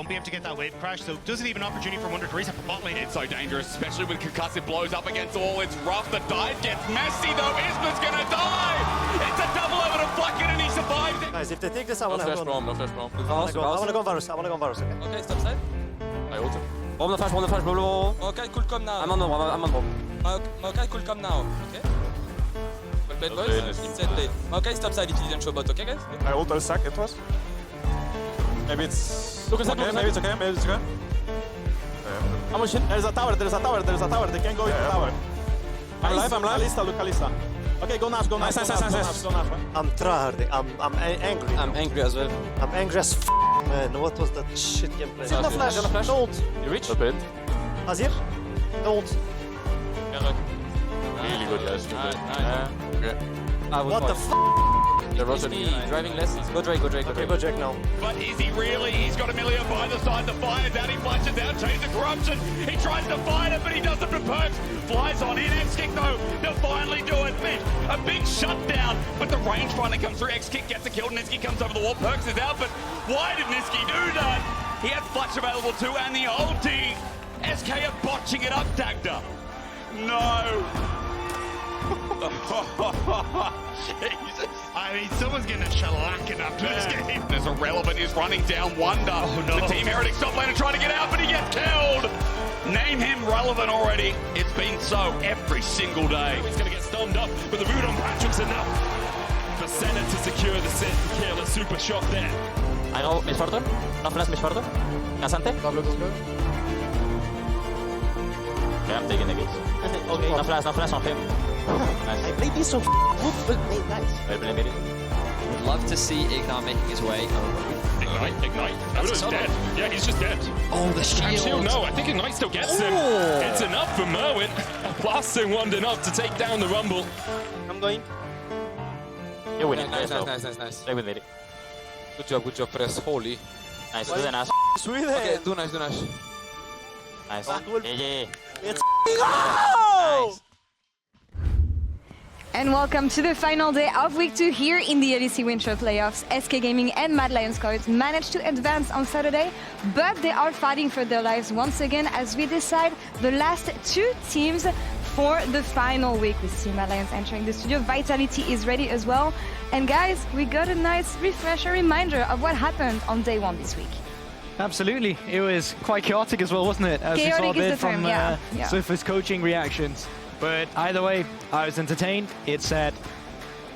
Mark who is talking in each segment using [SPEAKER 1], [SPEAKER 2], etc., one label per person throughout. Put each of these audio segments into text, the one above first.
[SPEAKER 1] won't be able to get that wave crash, so does it even an opportunity for Wonder to reset for bot lane?
[SPEAKER 2] It's so dangerous, especially when concussive blows up against all. It's rough. The dive gets messy though. Isma's gonna die. It's a double over to FLICKR and he survives it.
[SPEAKER 3] Guys, if they take this, I wanna
[SPEAKER 4] No flash bomb.
[SPEAKER 3] I wanna go Varus. I wanna go Varus. Okay.
[SPEAKER 5] Okay, stop side.
[SPEAKER 4] I ult him.
[SPEAKER 3] Bomb the flash, blah.
[SPEAKER 5] Okay, cool come now.
[SPEAKER 3] I'm on bomb.
[SPEAKER 5] Okay, cool come now. Okay. Well played, boys. Set play. Okay, stop side if you didn't show bot. Okay, guys.
[SPEAKER 6] I ult a sec, it was. Maybe it's okay, maybe it's okay.
[SPEAKER 3] I'm on shit.
[SPEAKER 6] There's a tower, They can't go into the tower. I'm live. Kalista. Okay, go Nash. Nice.
[SPEAKER 3] I'm tryharding. I'm angry.
[SPEAKER 5] I'm angry as well.
[SPEAKER 3] I'm angry as man. What was that shit gameplay? No flash. Don't.
[SPEAKER 4] You reach? Up it.
[SPEAKER 3] Azir. Don't.
[SPEAKER 4] Really good, guys. Okay.
[SPEAKER 3] What the f?
[SPEAKER 4] They're rotating.
[SPEAKER 5] Driving less. Go Drake
[SPEAKER 3] now.
[SPEAKER 2] But is he really? He's got Amelia by the side. The fire's out. He flashes out. Chains of corruption. He tries to fight it, but he doesn't for perks. Flies on in. X-Kick though. They'll finally do it. A big shutdown. But the range finally comes through. X-Kick gets a kill. Niski comes over the wall. Perks is out. But why did Niski do that? He had Flash available too. And the ulti. SK are botching it up, Dagda. No. Jesus.
[SPEAKER 1] I mean, someone's getting a shellacking after this game.
[SPEAKER 2] There's Irrelevant is running down Wonder.
[SPEAKER 1] Oh, no.
[SPEAKER 2] The Team Heretics top laner trying to get out, but he gets killed. Name him Relevant already. It's been so every single day.
[SPEAKER 7] He's going to get stunned up, but the root on Patrick's enough for Senna to secure the set and kill. A super shot there.
[SPEAKER 8] I know Miss Fortune. No flash Miss Fortune. Cansante. Yeah, I'm taking the gates.
[SPEAKER 3] Okay.
[SPEAKER 8] No flash on him. Nice.
[SPEAKER 3] I played this so good, but nice.
[SPEAKER 8] I blame it.
[SPEAKER 5] Would love to see Ignar making his way.
[SPEAKER 7] Ignite. Odo's dead. Yeah, he's just dead.
[SPEAKER 5] Oh, the
[SPEAKER 7] Shield,
[SPEAKER 5] shield.
[SPEAKER 7] no, I think Ignite still gets him. It's enough for Merwin. Blasting one enough to take down the Rumble.
[SPEAKER 3] I'm going.
[SPEAKER 8] You're winning.
[SPEAKER 5] Nice.
[SPEAKER 8] Stay with it.
[SPEAKER 5] Good job, press. Holy.
[SPEAKER 8] Nice. Do the Nash.
[SPEAKER 3] Sweden.
[SPEAKER 5] Okay, do nice.
[SPEAKER 8] Nice. Yeah.
[SPEAKER 3] Let's
[SPEAKER 8] go!
[SPEAKER 3] Nice.
[SPEAKER 9] And welcome to the final day of Week 2 here in the LEC Winter Playoffs. SK Gaming and Mad Lion Scouts managed to advance on Saturday, but they are fighting for their lives once again as we decide the last two teams for the final week. We see Mad Lions entering the studio. Vitality is ready as well. And guys, we got a nice refresher reminder of what happened on day one this week.
[SPEAKER 10] Absolutely. It was quite chaotic as well, wasn't it? As
[SPEAKER 9] Chaotic
[SPEAKER 10] we saw a bit
[SPEAKER 9] is the term,
[SPEAKER 10] from
[SPEAKER 9] yeah.
[SPEAKER 10] Swiffer's coaching reactions. But either way, I was entertained. It set,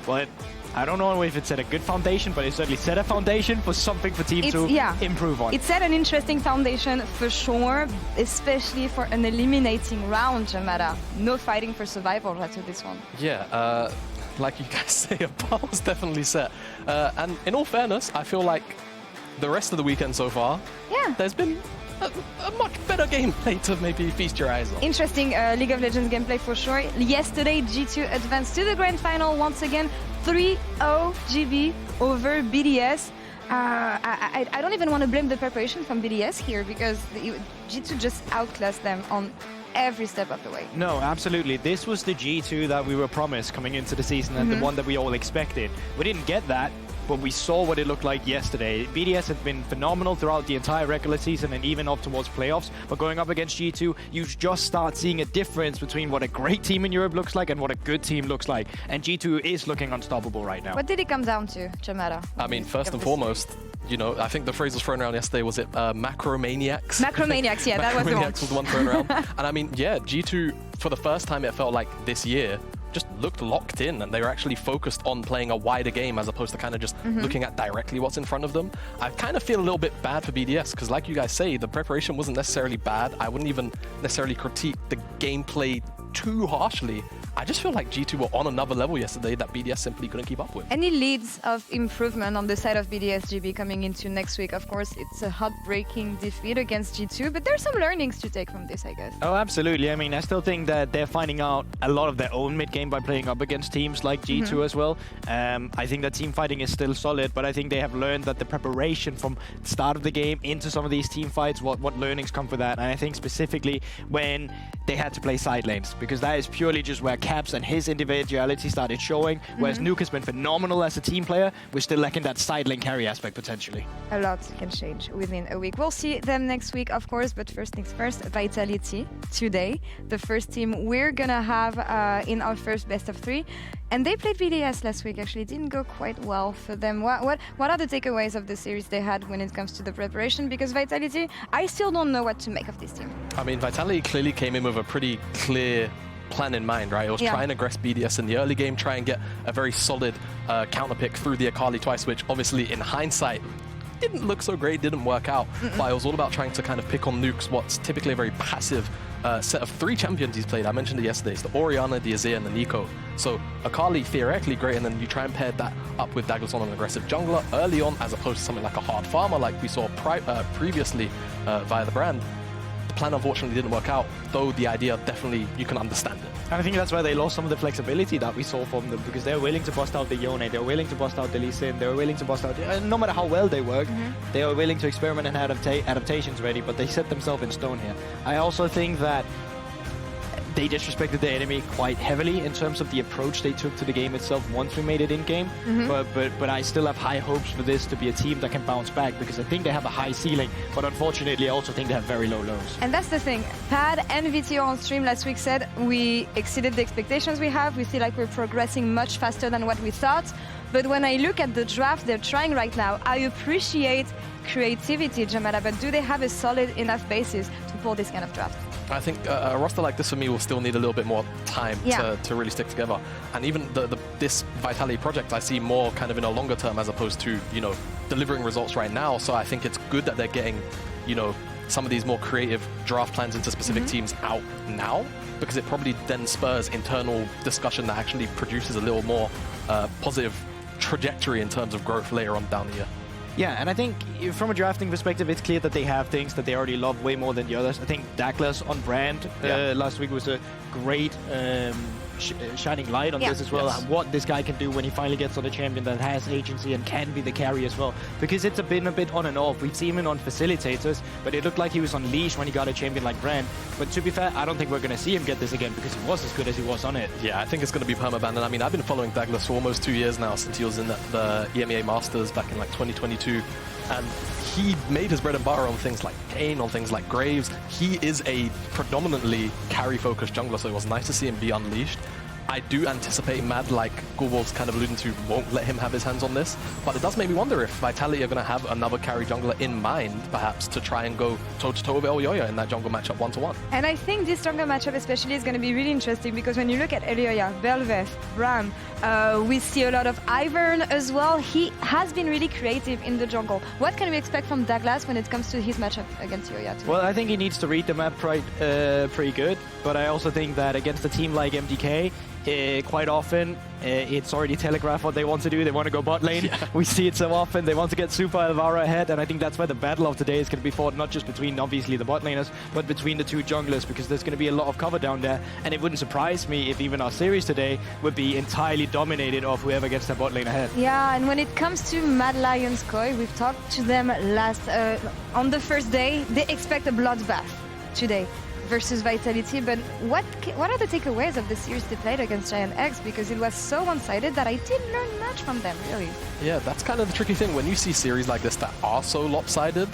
[SPEAKER 10] well, I don't know if it set a good foundation, but it certainly set a foundation for something for teams to improve on.
[SPEAKER 9] It set an interesting foundation for sure, especially for an eliminating round, Jamada. No fighting for survival after this one.
[SPEAKER 11] Yeah, like you guys say, a bar was definitely set. And in all fairness, I feel like the rest of the weekend so far, there's been a much better gameplay to maybe feast your eyes on.
[SPEAKER 9] Interesting League of Legends gameplay for sure. Yesterday, G2 advanced to the grand final once again, 3-0 GB over BDS. I don't even want to blame the preparation from BDS here because G2 just outclassed them on every step of the way.
[SPEAKER 10] No, absolutely. This was the G2 that we were promised coming into the season and the one that we all expected. We didn't get that, but we saw what it looked like yesterday. BDS had been phenomenal throughout the entire regular season and even up towards playoffs, but going up against G2, you just start seeing a difference between what a great team in Europe looks like and what a good team looks like. And G2 is looking unstoppable right now.
[SPEAKER 9] What did it come down to, Chamara?
[SPEAKER 11] I mean, first and foremost, you know, I think the phrase was thrown around yesterday, was it Macromaniacs?
[SPEAKER 9] Macromaniacs, yeah, that was the one.
[SPEAKER 11] Macromaniacs was the one thrown around. And I mean, yeah, G2, for the first time it felt like this year, just looked locked in and they were actually focused on playing a wider game as opposed to kind of just looking at directly what's in front of them. I kind of feel a little bit bad for BDS because like you guys say, the preparation wasn't necessarily bad. I wouldn't even necessarily critique the gameplay too harshly. I just feel like G2 were on another level yesterday that BDS simply couldn't keep up with.
[SPEAKER 9] Any leads of improvement on the side of BDS GB coming into next week? Of course, it's a heartbreaking defeat against G2, but there's some learnings to take from this, I guess.
[SPEAKER 10] Oh, absolutely. I mean, I still think that they're finding out a lot of their own mid-game by playing up against teams like G2 as well. I think that team fighting is still solid, but I think they have learned that the preparation from the start of the game into some of these team fights, what learnings come for that. And I think specifically when they had to play side lanes. because that is purely just where Caps and his individuality started showing, whereas Nuke has been phenomenal as a team player. We're still lacking that side lane carry aspect potentially.
[SPEAKER 9] A lot can change within a week. We'll see them next week, of course, but first things first, Vitality today, the first team we're gonna have in our first best of 3. And they played VDS last week, actually. It didn't go quite well for them. What are the takeaways of the series they had when it comes to the preparation? Because Vitality, I still don't know what to make of this team.
[SPEAKER 11] I mean, Vitality clearly came in with a pretty clear plan in mind, right? It was try and aggress BDS in the early game, try and get a very solid counter pick through the Akali twice, which obviously in hindsight didn't look so great, didn't work out. But it was all about trying to kind of pick on Nuke's what's typically a very passive set of 3 champions he's played. I mentioned it yesterday. It's the Orianna, the Azir, and the Nico. So Akali theoretically great, and then you try and pair that up with Douglas on an aggressive jungler early on, as opposed to something like a hard farmer like we saw previously via the brand. The plan unfortunately didn't work out, though the idea definitely, you can understand it.
[SPEAKER 10] And I think that's why they lost some of the flexibility that we saw from them, because they're willing to bust out the Yone, they're willing to bust out the Lee Sin, they're willing to bust out, no matter how well they work, they are willing to experiment and adaptations ready, but they set themselves in stone here. I also think that they disrespected the enemy quite heavily in terms of the approach they took to the game itself once we made it in-game. But I still have high hopes for this to be a team that can bounce back, because I think they have a high ceiling, but unfortunately I also think they have very low lows.
[SPEAKER 9] And that's the thing. Pad and VTO on stream last week said we exceeded the expectations we have. We feel like we're progressing much faster than what we thought. But when I look at the draft they're trying right now, I appreciate creativity, Jamala, but do they have a solid enough basis to pull this kind of draft?
[SPEAKER 11] I think a roster like this for me will still need a little bit more time to really stick together. And even this Vitality project I see more kind of in a longer term as opposed to, you know, delivering results right now. So I think it's good that they're getting, you know, some of these more creative draft plans into specific teams out now, because it probably then spurs internal discussion that actually produces a little more positive trajectory in terms of growth later on down the year.
[SPEAKER 10] Yeah, and I think from a drafting perspective, it's clear that they have things that they already love way more than the others. I think Douglas on brand last week was a great shining light on this as well, and what this guy can do when he finally gets on a champion that has agency and can be the carry as well. Because it's been a bit on and off. We've seen him on facilitators, but it looked like he was on leash when he got a champion like Brand. But to be fair, I don't think we're going to see him get this again, because he was as good as he was on it.
[SPEAKER 11] Yeah, I think it's going to be permaban. And I mean, I've been following Douglas for almost 2 years now, since he was in the EMEA Masters back in like 2022. And he made his bread and butter on things like Kane, on things like Graves. He is a predominantly carry-focused jungler, so it was nice to see him be unleashed. I do anticipate Mad, like Gulwolf's kind of alluding to, won't let him have his hands on this. But it does make me wonder if Vitality are going to have another carry jungler in mind, perhaps, to try and go toe-to-toe with Elyoya in that jungle matchup 1-to-1.
[SPEAKER 9] And I think this jungle matchup especially is going to be really interesting, because when you look at Elyoya, Belveth, Bram, we see a lot of Ivern as well. He has been really creative in the jungle. What can we expect from Douglas when it comes to his matchup against Elyoya today?
[SPEAKER 10] Well, I think he needs to read the map pretty good, but I also think that against a team like MDK, quite often it's already telegraphed what they want to do. They want to go bot lane. We see it so often. They want to get Super Elvira ahead, and I think that's where the battle of today is going to be fought, not just between obviously the bot laners, but between the 2 junglers, because there's going to be a lot of cover down there, and it wouldn't surprise me if even our series today would be entirely dominated off whoever gets the bot lane ahead.
[SPEAKER 9] Yeah, and when it comes to Mad Lions Koi, we've talked to them last on the first day. They expect a bloodbath today versus Vitality, but what are the takeaways of the series they played against Giant X? Because it was so one-sided that I didn't learn much from them, really.
[SPEAKER 11] Yeah, that's kind of the tricky thing. When you see series like this that are so lopsided,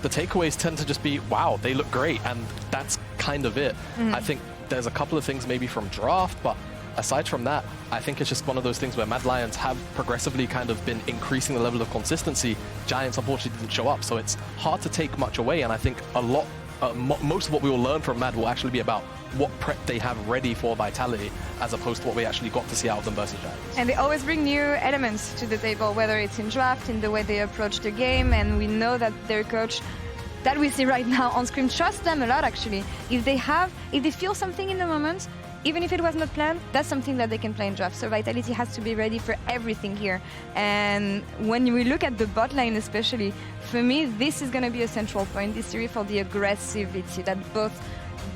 [SPEAKER 11] the takeaways tend to just be, wow, they look great, and that's kind of it. I think there's a couple of things maybe from draft, but aside from that, I think it's just one of those things where Mad Lions have progressively kind of been increasing the level of consistency. Giants unfortunately didn't show up, so it's hard to take much away, and I think a lot most of what we will learn from Mad will actually be about what prep they have ready for Vitality, as opposed to what we actually got to see out of them versus Giants.
[SPEAKER 9] And they always bring new elements to the table, whether it's in draft, in the way they approach the game, and we know that their coach that we see right now on screen trusts them a lot, actually. If they feel something in the moment, even if it was not planned, that's something that they can play in draft. So Vitality has to be ready for everything here. And when we look at the bot lane especially, for me, this is going to be a central point this series for the aggressivity that both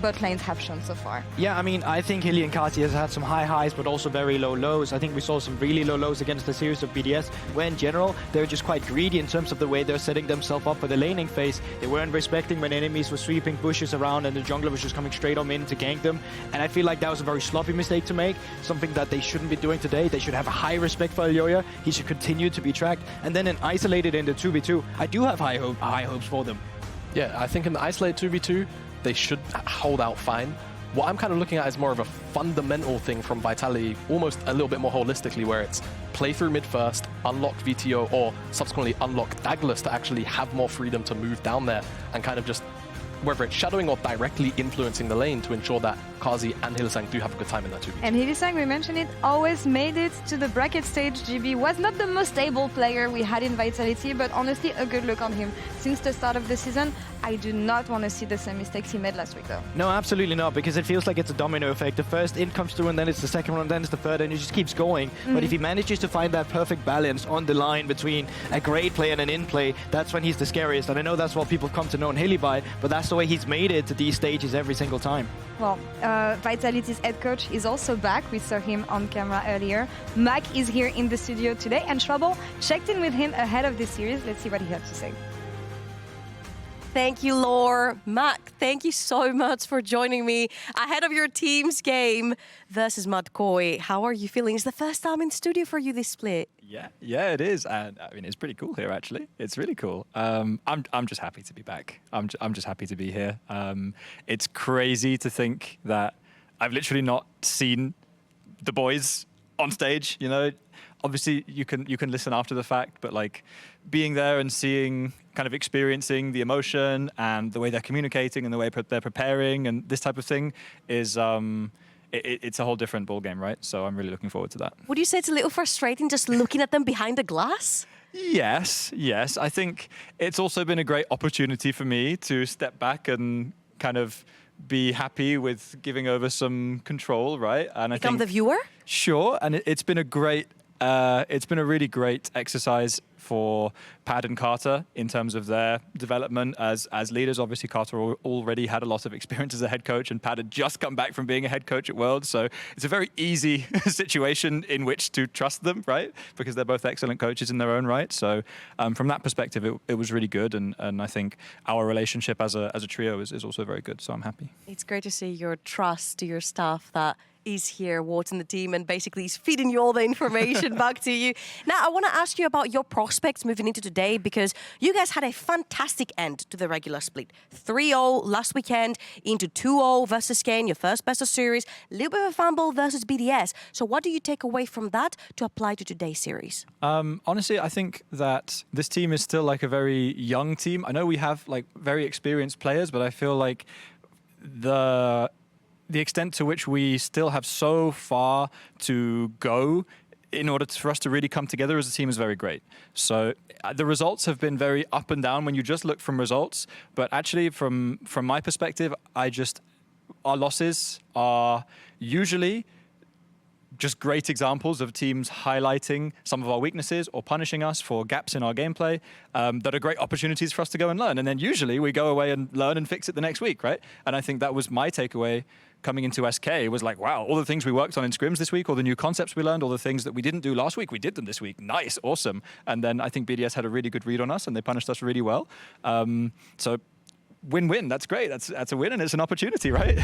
[SPEAKER 9] bot lanes have shown so far.
[SPEAKER 10] Yeah, I mean, I think Hilly and Kasi has had some high highs, but also very low lows. I think we saw some really low lows against the series of BDS, where in general, they're just quite greedy in terms of the way they're setting themselves up for the laning phase. They weren't respecting when enemies were sweeping bushes around and the jungler was just coming straight on in to gank them. And I feel like that was a very sloppy mistake to make, something that they shouldn't be doing today. They should have a high respect for Elyoya. He should continue to be tracked. And then in isolated in the 2v2, I do have high hopes for them.
[SPEAKER 11] Yeah, I think in the isolated 2v2, they should hold out fine. What I'm kind of looking at is more of a fundamental thing from Vitality, almost a little bit more holistically, where it's play through mid first, unlock VTO, or subsequently unlock Dagless to actually have more freedom to move down there and kind of just, whether it's shadowing or directly influencing the lane to ensure that Kazi and Hylissang do have a good time in that 2v2.
[SPEAKER 9] And Hylissang, we mentioned it, always made it to the bracket stage. GB was not the most stable player we had in Vitality, but honestly, a good look on him. Since the start of the season, I do not want to see the same mistakes he made last week, though.
[SPEAKER 10] No, absolutely not, because it feels like it's a domino effect. The first in comes through, and then it's the second one, and then it's the third, and it just keeps going. But if he manages to find that perfect balance on the line between a great play and an in-play, that's when he's the scariest. And I know that's what people come to know in Hilly by, but that's the way he's made it to these stages every single time.
[SPEAKER 9] Well, Vitality's head coach is also back. We saw him on camera earlier. Mac is here in the studio today, and Trouble checked in with him ahead of this series. Let's see what he had to say.
[SPEAKER 12] Thank you, Laure. Mac, thank you so much for joining me ahead of your team's game versus Mudkoi. How are you feeling? It's the first time in studio for you this split.
[SPEAKER 13] Yeah, it is, and I mean it's pretty cool here. Actually, it's really cool. I'm just happy to be back. I'm just happy to be here. It's crazy to think that I've literally not seen the boys on stage. You know, obviously you can listen after the fact, but like being there and seeing, kind of experiencing the emotion and the way they're communicating and the way they're preparing and this type of thing is it's a whole different ball game, right? So I'm really looking forward to that.
[SPEAKER 12] Would you say it's a little frustrating just looking at them behind the glass?
[SPEAKER 13] Yes. I think it's also been a great opportunity for me to step back and kind of be happy with giving over some control, right? And
[SPEAKER 12] Become the viewer?
[SPEAKER 13] Sure, and it's been a really great exercise for Pad and Carter in terms of their development as leaders. Obviously, Carter already had a lot of experience as a head coach, and Pad had just come back from being a head coach at Worlds. So it's a very easy situation in which to trust them, right? Because they're both excellent coaches in their own right. So from that perspective, it was really good. And I think our relationship as a trio is also very good. So I'm happy.
[SPEAKER 12] It's great to see your trust to your staff that is here watching the team and basically is feeding you all the information back to you. Now, I want to ask you about your prospects moving into today, because you guys had a fantastic end to the regular split. 3-0 last weekend into 2-0 versus Kane, your first best of series, a little bit of a fumble versus BDS. So what do you take away from that to apply to today's series?
[SPEAKER 13] Honestly, I think that this team is still like a very young team. I know we have like very experienced players, but I feel like the extent to which we still have so far to go in order for us to really come together as a team is very great. So the results have been very up and down when you just look from results. But actually, from my perspective, our losses are usually just great examples of teams highlighting some of our weaknesses or punishing us for gaps in our gameplay that are great opportunities for us to go and learn. And then usually we go away and learn and fix it the next week, right? And I think that was my takeaway coming into SK, was like, wow, all the things we worked on in scrims this week, all the new concepts we learned, all the things that we didn't do last week, we did them this week. Nice, awesome. And then I think BDS had a really good read on us and they punished us really well. So win-win, that's great. That's a win and it's an opportunity, right?